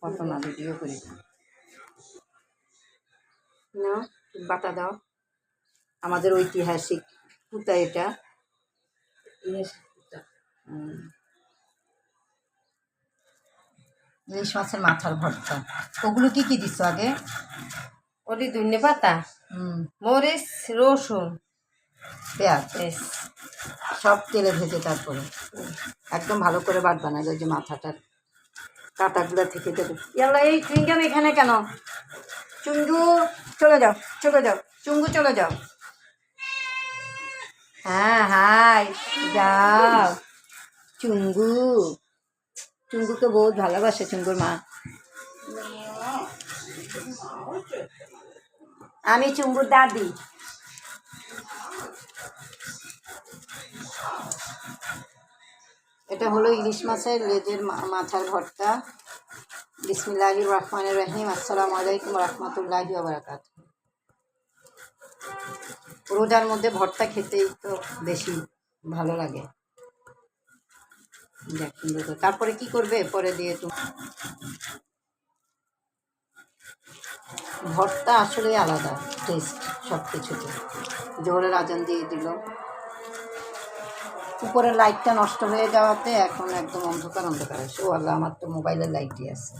কত না ভিডিও করি না, বাটা দাও। আমাদের ঐতিহাসিক পুতা এটা। ইলিশ মাছের মাথার ভর্তা। ওগুলো কি কি দিচ্ছ আগে? ওটি ধনে পাতা, মরিচ, রসুন, পেঁয়াজ সব তেলে ভেজে তারপরে একদম ভালো করে বাটবা না, ওই যে মাথাটার কাঁটাগুলো থেকে দেবে। ইয়াল্লা, এই চুইংগাম এখানে কেন? চুঙ্গু চলে যাও, চলে যাও, চুঙ্গু চলে যাও। হ্যাঁ হাই যাও। চুঙ্গু, চুঙ্গুকে বহুত ভালোবাসে চুঙ্গুর মা। আমি চুঙ্গুর দাদি। এটা হলো ইলিশ মাছের লেজের মাথার ভর্তা। বিসমিল্লাহির রহমানির রহিম। আসসালামু আলাইকুম রহমতুল্লাহি ওয়া বারাকাতুহু। রোজার মধ্যে ভর্তা খেতেই তো বেশি ভালো লাগে। তারপরে কি করবে পরে দিয়ে? তুমি ভর্তা আসলে আলাদা টেস্ট সব কিছুতে। জোহরের আজান দিয়ে দিল। উপরের লাইটটা নষ্ট হয়ে যাওয়াতে এখন একদম অন্ধকার অন্ধকার আছে। ও আল্লাহ, আমার তো মোবাইলের লাইটই আছে।